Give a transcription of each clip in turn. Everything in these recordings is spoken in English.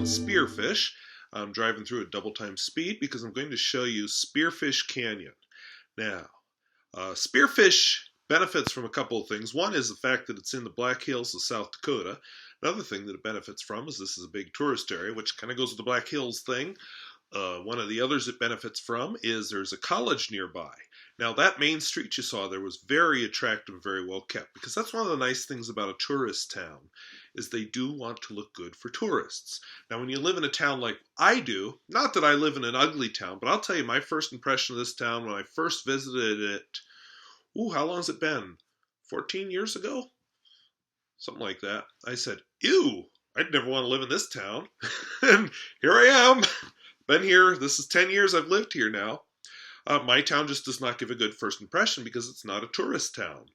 on Spearfish. I'm driving through at double time speed because I'm going to show you Spearfish Canyon. Now, Spearfish benefits from a couple of things. One is the fact that it's in the Black Hills of South Dakota. Another thing that it benefits from is this is a big tourist area, which kind of goes with the Black Hills thing. One of the others it benefits from is there's a college nearby. Now that main street you saw there was very attractive, very well kept, because that's one of the nice things about a tourist town, is they do want to look good for tourists. Now when you live in a town like I do, not that I live in an ugly town, but I'll tell you my first impression of this town when I first visited it, how long has it been? 14 years ago? Something like that. I said, ew, I'd never want to live in this town. And here I am. Been here, this is 10 years I've lived here now. My town just does not give a good first impression because it's not a tourist town.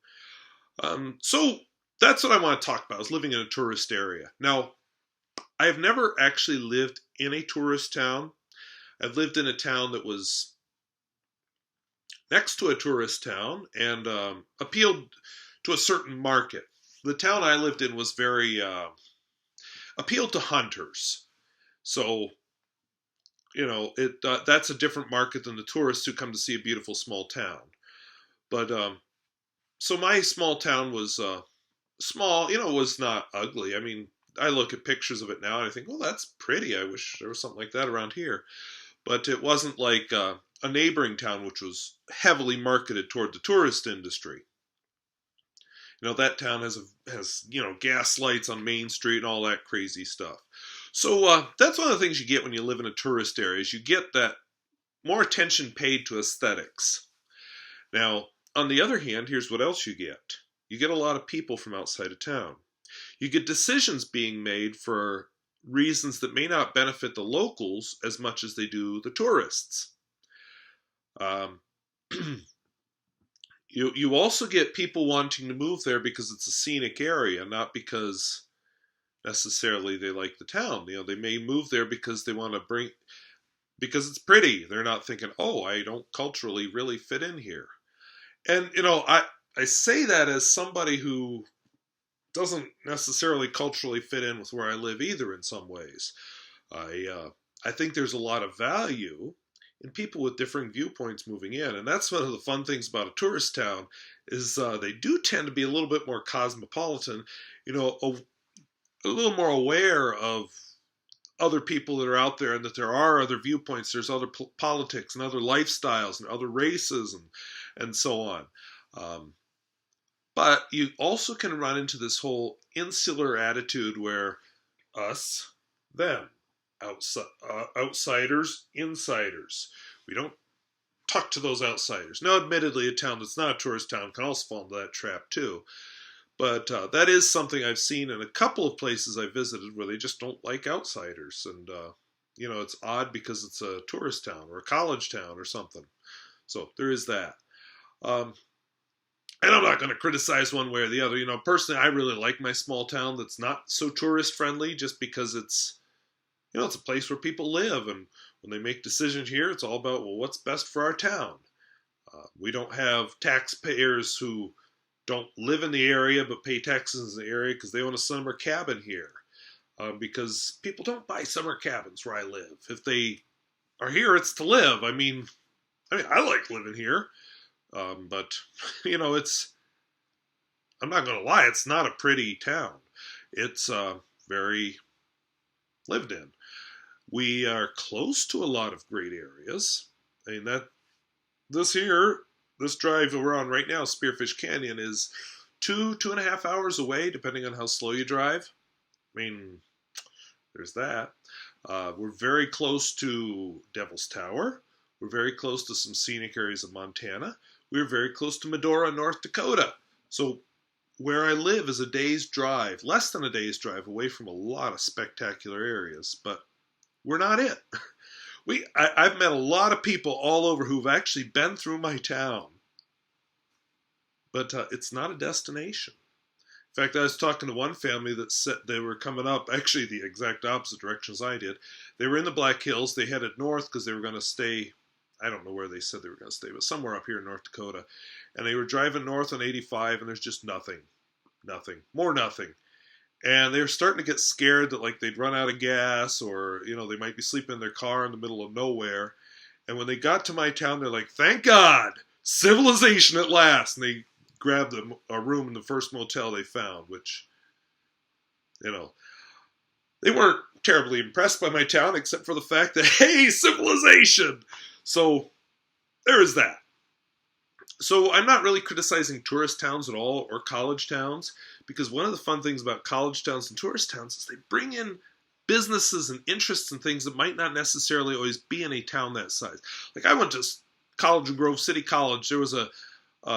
So that's what I want to talk about, is living in a tourist area. Now, I have never actually lived in a tourist town. I've lived in a town that was next to a tourist town and appealed to a certain market. The town I lived in was very appealed to hunters. So that's a different market than the tourists who come to see a beautiful small town. But so my small town was small. Was not ugly. I mean, I look at pictures of it now and I think, well, that's pretty. I wish there was something like that around here. But it wasn't like a neighboring town, which was heavily marketed toward the tourist industry. That town has gas lights on Main Street and all that crazy stuff. So that's one of the things you get when you live in a tourist area, is you get that more attention paid to aesthetics. Now, on the other hand, here's what else you get. You get a lot of people from outside of town. You get decisions being made for reasons that may not benefit the locals as much as they do the tourists. You also get people wanting to move there because it's a scenic area, not because necessarily they like the town. They may move there because they want to because it's pretty. They're not thinking, oh, I don't culturally really fit in here. And, I say that as somebody who doesn't necessarily culturally fit in with where I live either in some ways. I think there's a lot of value in people with differing viewpoints moving in. And that's one of the fun things about a tourist town, is they do tend to be a little bit more cosmopolitan, a little more aware of other people that are out there and that there are other viewpoints. There's other politics and other lifestyles and other races and so on. But you also can run into this whole insular attitude where us, them, outsiders, insiders. We don't talk to those outsiders. Now, admittedly, a town that's not a tourist town can also fall into that trap too. But that is something I've seen in a couple of places I visited where they just don't like outsiders. And, it's odd because it's a tourist town or a college town or something. So there is that. And I'm not going to criticize one way or the other. Personally, I really like my small town that's not so tourist friendly, just because it's a place where people live. And when they make decisions here, it's all about, well, what's best for our town? We don't have taxpayers who don't live in the area but pay taxes in the area because they own a summer cabin here. Because people don't buy summer cabins where I live. If they are here, it's to live. I mean, I like living here. But, I'm not going to lie, it's not a pretty town. It's very lived in. We are close to a lot of great areas. I mean, this drive we're on right now, Spearfish Canyon, is 2.5 hours away, depending on how slow you drive. I mean, there's that. We're very close to Devil's Tower. We're very close to some scenic areas of Montana. We're very close to Medora, North Dakota. So where I live is a day's drive, less than a day's drive away from a lot of spectacular areas, but we're not it. I've met a lot of people all over who've actually been through my town, but it's not a destination. In fact, I was talking to one family that said they were coming up, actually the exact opposite direction as I did. They were in the Black Hills. They headed north because they were going to stay, I don't know where they said they were going to stay, but somewhere up here in North Dakota. And they were driving north on 85, and there's just nothing. More nothing. And they were starting to get scared that like they'd run out of gas, or they might be sleeping in their car in the middle of nowhere. And when they got to my town, they're like, "Thank God, civilization at last!" And they grabbed a room in the first motel they found, which you know they weren't terribly impressed by my town, except for the fact that, hey, civilization. So there is that. So I'm not really criticizing tourist towns at all, or college towns, because one of the fun things about college towns and tourist towns is they bring in businesses and interests and things that might not necessarily always be in a town that size. Like I went to college in Grove City College. There was a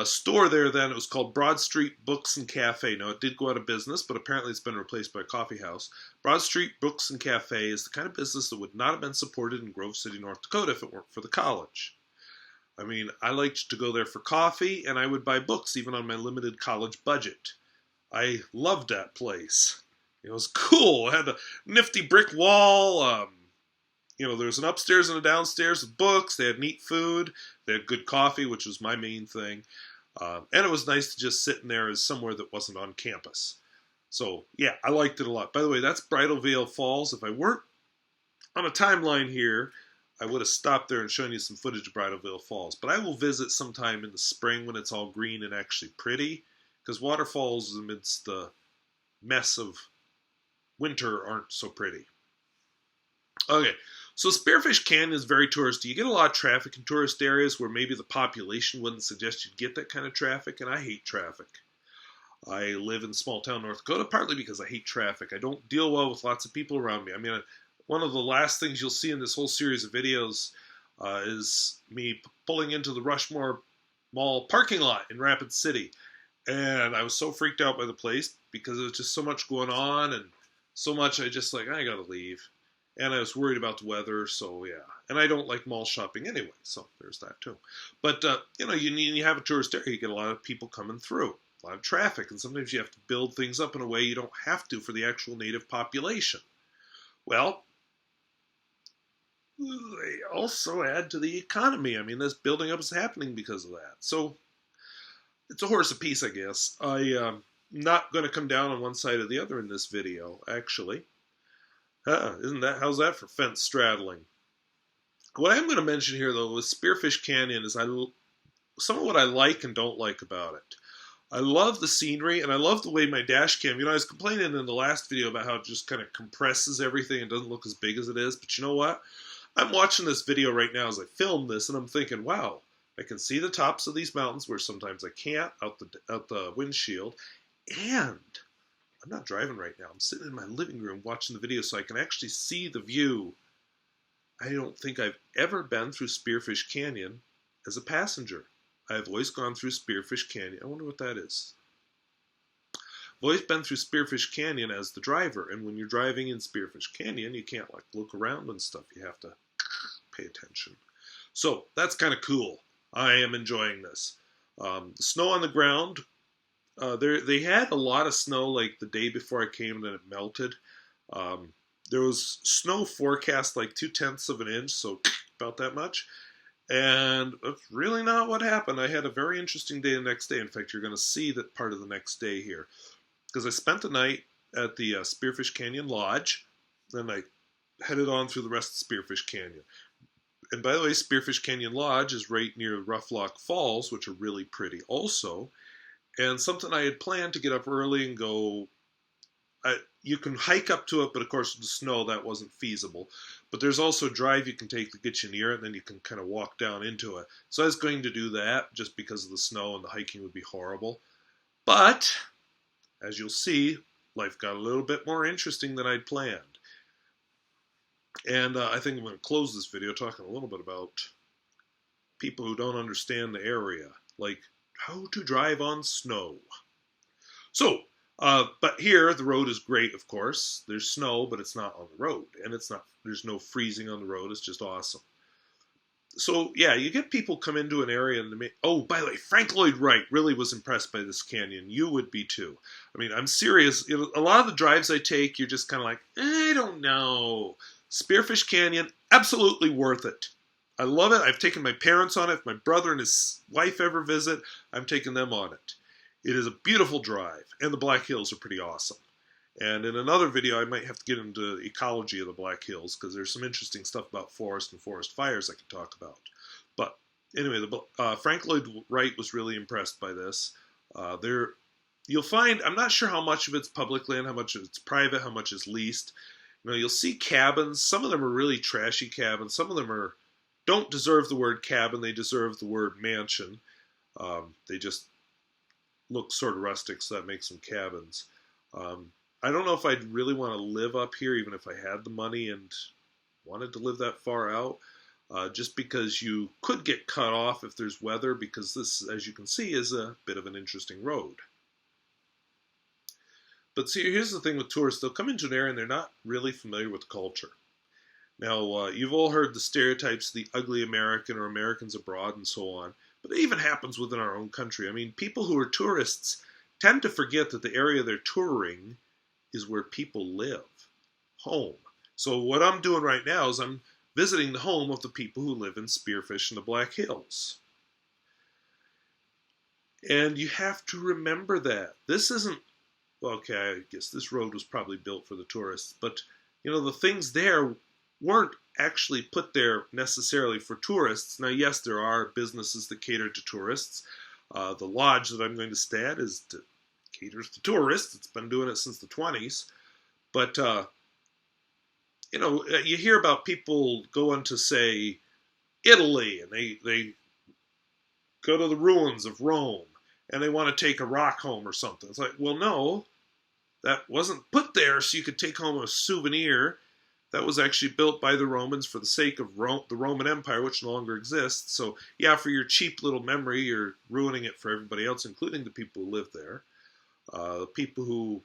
store there then. It was called Broad Street Books and Cafe. Now, it did go out of business, but apparently it's been replaced by a coffee house. Broad Street Books and Cafe is the kind of business that would not have been supported in Grove City, North Dakota if it weren't for the college. I mean, I liked to go there for coffee, and I would buy books even on my limited college budget. I loved that place. It was cool. It had a nifty brick wall. There was an upstairs and a downstairs with books. They had neat food. They had good coffee, which was my main thing. And it was nice to just sit in there as somewhere that wasn't on campus. So, yeah, I liked it a lot. By the way, that's Bridal Veil Falls. If I weren't on a timeline here, I would have stopped there and shown you some footage of Bridal Veil Falls. But I will visit sometime in the spring when it's all green and actually pretty, because waterfalls amidst the mess of winter aren't so pretty. Okay, so Spearfish Canyon is very touristy. You get a lot of traffic in tourist areas where maybe the population wouldn't suggest you'd get that kind of traffic, and I hate traffic. I live in small town North Dakota, partly because I hate traffic. I don't deal well with lots of people around me. I mean, one of the last things you'll see in this whole series of videos is me pulling into the Rushmore Mall parking lot in Rapid City. And I was so freaked out by the place because there was just so much going on and so much I gotta leave. And I was worried about the weather, so yeah. And I don't like mall shopping anyway, so there's that too. But, you have a tourist area, you get a lot of people coming through, a lot of traffic, and sometimes you have to build things up in a way you don't have to for the actual native population. Well, they also add to the economy. I mean, this building up is happening because of that. So, it's a horse apiece, I guess. I'm not going to come down on one side or the other in this video, actually. How's that for fence straddling? What I'm going to mention here, though, with Spearfish Canyon is some of what I like and don't like about it. I love the scenery, and I love the way my dash cam, I was complaining in the last video about how it just kind of compresses everything and doesn't look as big as it is, but you know what? I'm watching this video right now as I film this, and I'm thinking, wow, I can see the tops of these mountains where sometimes I can't out the windshield, and I'm not driving right now. I'm sitting in my living room watching the video so I can actually see the view. I don't think I've ever been through Spearfish Canyon as a passenger. I've always gone through Spearfish Canyon. I wonder what that is. I've always been through Spearfish Canyon as the driver, and when you're driving in Spearfish Canyon, you can't look around and stuff. You have to pay attention. So that's kind of cool. I am enjoying this. The snow on the ground, they had a lot of snow like the day before I came and then it melted. There was snow forecast like 0.2 of an inch, so about that much. And that's really not what happened. I had a very interesting day the next day. In fact, you're going to see that part of the next day here. Because I spent the night at the Spearfish Canyon Lodge. Then I headed on through the rest of Spearfish Canyon. And by the way, Spearfish Canyon Lodge is right near Rough Lock Falls, which are really pretty also. And something I had planned to get up early and go... you can hike up to it, but of course with the snow that wasn't feasible. But there's also a drive you can take that gets you near it, and then you can kind of walk down into it. So I was going to do that just because of the snow, and the hiking would be horrible. But, as you'll see, life got a little bit more interesting than I'd planned. And I think I'm going to close this video talking a little bit about people who don't understand the area, like how to drive on snow. So, but here, the road is great, of course. There's snow, but it's not on the road. And there's no freezing on the road. It's just awesome. So, yeah, you get people come into an area and oh, by the way, Frank Lloyd Wright really was impressed by this canyon. You would be too. I mean, I'm serious. A lot of the drives I take, you're just kind of like, I don't know. Spearfish Canyon, absolutely worth it. I love it. I've taken my parents on it. If my brother and his wife ever visit, I'm taking them on it. It is a beautiful drive, and the Black Hills are pretty awesome. And in another video, I might have to get into the ecology of the Black Hills, because there's some interesting stuff about forest and forest fires I could talk about. But anyway, Frank Lloyd Wright was really impressed by this. You'll find, I'm not sure how much of it's public land, how much of it's private, how much is leased. You'll see cabins. Some of them are really trashy cabins. Some of them don't deserve the word cabin. They deserve the word mansion. They just look sort of rustic, so that makes them cabins. I don't know if I'd really want to live up here, even if I had the money and wanted to live that far out, just because you could get cut off if there's weather, because this, as you can see, is a bit of an interesting road. But see, here's the thing with tourists. They'll come into an area and they're not really familiar with the culture. Now, you've all heard the stereotypes, the ugly American or Americans abroad and so on, but it even happens within our own country. I mean, people who are tourists tend to forget that the area they're touring is where people live, home. So what I'm doing right now is I'm visiting the home of the people who live in Spearfish in the Black Hills. And you have to remember that. This isn't, okay, I guess this road was probably built for the tourists, but, the things there weren't actually put there necessarily for tourists. Now, yes, there are businesses that cater to tourists. The lodge that I'm going to stay at caters to tourists. It's been doing it since the 20s. But, you hear about people going to, say, Italy, and they go to the ruins of Rome, and they want to take a rock home or something. It's like, well, no, that wasn't put there so you could take home a souvenir. That was actually built by the Romans for the sake of the Roman Empire, which no longer exists. So, yeah, for your cheap little memory, you're ruining it for everybody else, including the people who live there. People who...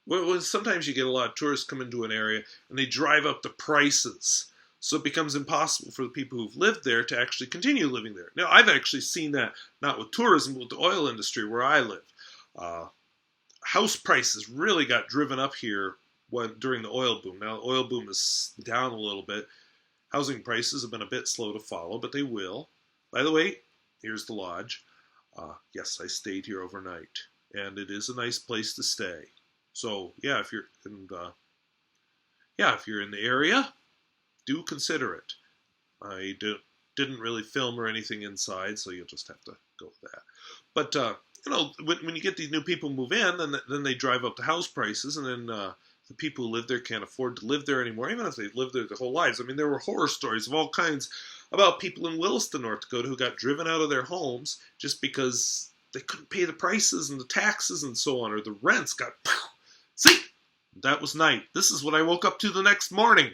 Well, sometimes you get a lot of tourists come into an area, and they drive up the prices. So it becomes impossible for the people who've lived there to actually continue living there. Now, I've actually seen that, not with tourism, but with the oil industry where I live. House prices really got driven up here during the oil boom. Now, the oil boom is down a little bit. Housing prices have been a bit slow to follow, but they will. By the way, here's the lodge. Yes, I stayed here overnight, and it is a nice place to stay. So, yeah, if you're in the area, do consider it. I didn't really film or anything inside, so you'll just have to go with that. But when you get these new people move in, then they drive up the house prices, and then the people who live there can't afford to live there anymore, even if they've lived there their whole lives. I mean, there were horror stories of all kinds about people in Williston, North Dakota, who got driven out of their homes just because they couldn't pay the prices and the taxes and so on, or the rents got... See, that was night. This is what I woke up to the next morning.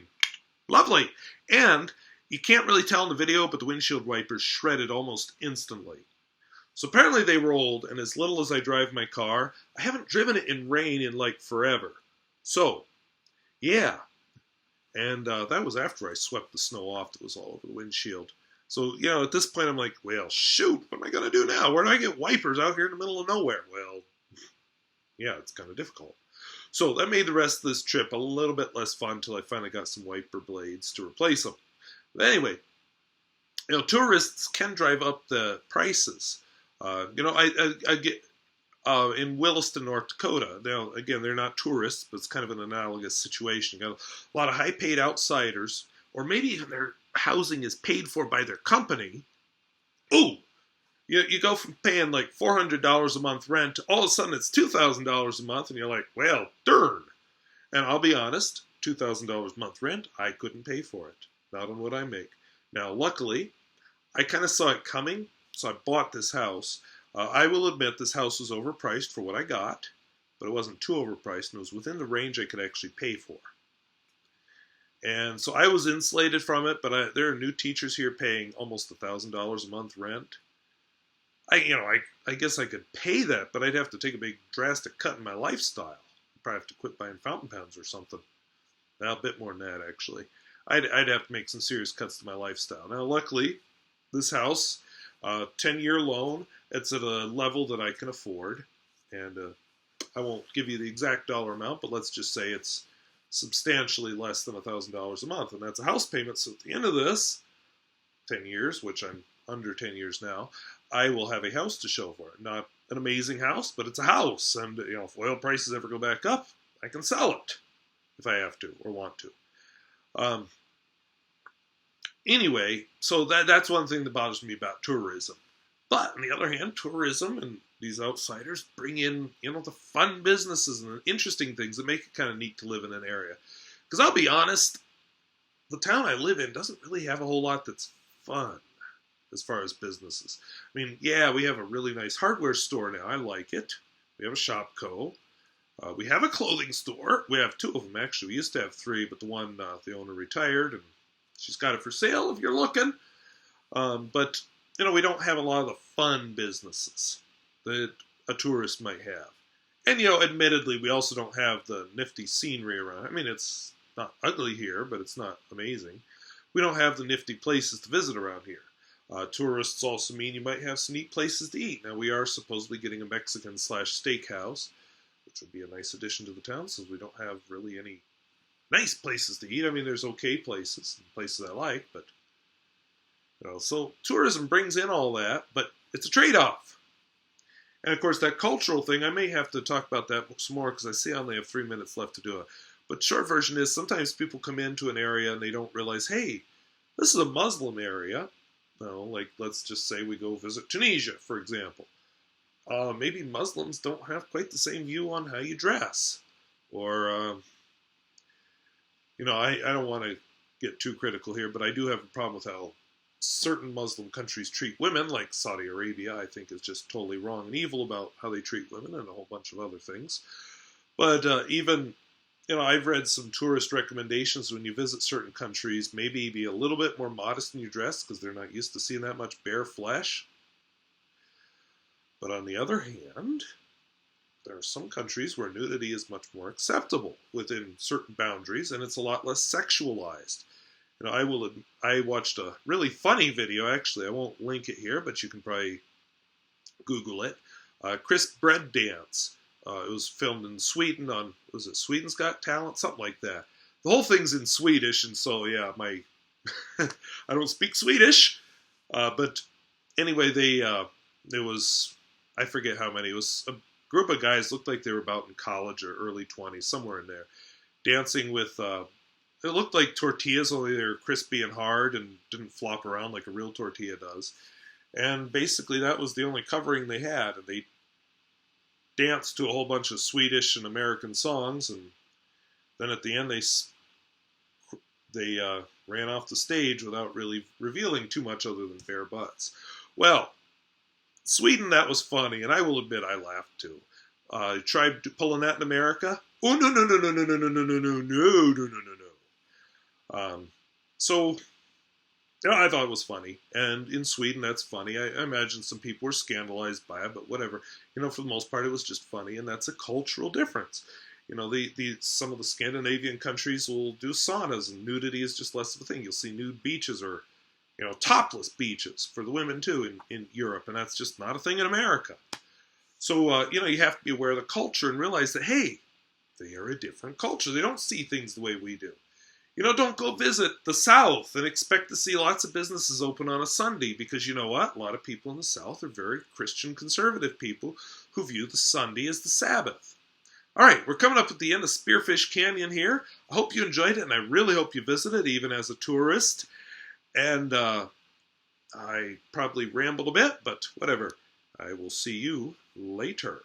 Lovely. And you can't really tell in the video, but the windshield wipers shredded almost instantly. So apparently they were old, and as little as I drive my car, I haven't driven it in rain in like forever. So, yeah. And that was after I swept the snow off that was all over the windshield. So, at this point I'm like, well, shoot, what am I going to do now? Where do I get wipers out here in the middle of nowhere? Well, yeah, it's kind of difficult. So that made the rest of this trip a little bit less fun until I finally got some wiper blades to replace them. But anyway, tourists can drive up the prices. I get in Williston, North Dakota. Now, again, they're not tourists, but it's kind of an analogous situation. You got a lot of high-paid outsiders, or maybe even their housing is paid for by their company. Ooh! You go from paying like $400 a month rent to all of a sudden it's $2,000 a month, and you're like, well, darn. And I'll be honest, $2,000 a month rent, I couldn't pay for it. Not on what I make. Now, luckily, I kind of saw it coming, so I bought this house. I will admit this house was overpriced for what I got, but it wasn't too overpriced, and it was within the range I could actually pay for. And so I was insulated from it, but there are new teachers here paying almost $1,000 a month rent. I guess I could pay that, but I'd have to take a big drastic cut in my lifestyle. I'd probably have to quit buying fountain pens or something. Now, a bit more than that, actually. I'd have to make some serious cuts to my lifestyle. Now, luckily, this house, 10-year loan, it's at a level that I can afford. And I won't give you the exact dollar amount, but let's just say it's substantially less than $1,000 a month. And that's a house payment. So at the end of this, 10 years, which I'm under 10 years now, I will have a house to show for it. Not an amazing house, but it's a house. And, if oil prices ever go back up, I can sell it if I have to or want to. Anyway, so that's one thing that bothers me about tourism. But on the other hand, tourism and these outsiders bring in, the fun businesses and the interesting things that make it kind of neat to live in an area. Because I'll be honest, the town I live in doesn't really have a whole lot that's fun as far as businesses. I mean, yeah, we have a really nice hardware store now. I like it. We have a Shopco. We have a clothing store. We have two of them, actually. We used to have three, but the one, the owner retired, and she's got it for sale if you're looking. But, we don't have a lot of the fun businesses that a tourist might have. And, admittedly, we also don't have the nifty scenery around. I mean, it's not ugly here, but it's not amazing. We don't have the nifty places to visit around here. Tourists also mean you might have some neat places to eat. Now, we are supposedly getting a Mexican/steakhouse, which would be a nice addition to the town, since we don't have really any nice places to eat. I mean, there's okay places I like, but, so tourism brings in all that, but it's a trade-off. And, of course, that cultural thing, I may have to talk about that some more, because I see I only have 3 minutes left to do it. But short version is, sometimes people come into an area and they don't realize, hey, this is a Muslim area. Like, let's just say we go visit Tunisia, for example. Maybe Muslims don't have quite the same view on how you dress. Or, I don't want to get too critical here, but I do have a problem with how certain Muslim countries treat women, like Saudi Arabia. I think is just totally wrong and evil about how they treat women and a whole bunch of other things. But even, I've read some tourist recommendations when you visit certain countries, maybe be a little bit more modest in your dress because they're not used to seeing that much bare flesh. But on the other hand, there are some countries where nudity is much more acceptable within certain boundaries, and it's a lot less sexualized. I watched a really funny video, actually. I won't link it here, but you can probably Google it. Crisp Bread Dance. It was filmed in Sweden on, was it Sweden's Got Talent? Something like that. The whole thing's in Swedish, and so, yeah, I don't speak Swedish. But anyway, it was, I forget how many. It was a group of guys, looked like they were about in college or early 20s, somewhere in there, dancing with, it looked like tortillas, only they were crispy and hard and didn't flop around like a real tortilla does. And basically that was the only covering they had. And they danced to a whole bunch of Swedish and American songs. And then at the end they ran off the stage without really revealing too much other than bare butts. Well, Sweden, that was funny. And I will admit I laughed too. I tried pulling that in America. Oh, no. So, I thought it was funny. And in Sweden, that's funny. I imagine some people were scandalized by it, but whatever. For the most part, it was just funny, and that's a cultural difference. Some of the Scandinavian countries will do saunas, and nudity is just less of a thing. You'll see nude beaches or, topless beaches for the women, too, in Europe, and that's just not a thing in America. So, you have to be aware of the culture and realize that, hey, they are a different culture. They don't see things the way we do. Don't go visit the South and expect to see lots of businesses open on a Sunday because you know what? A lot of people in the South are very Christian conservative people who view the Sunday as the Sabbath. All right, we're coming up at the end of Spearfish Canyon here. I hope you enjoyed it, and I really hope you visited, even as a tourist. And I probably rambled a bit, but whatever. I will see you later.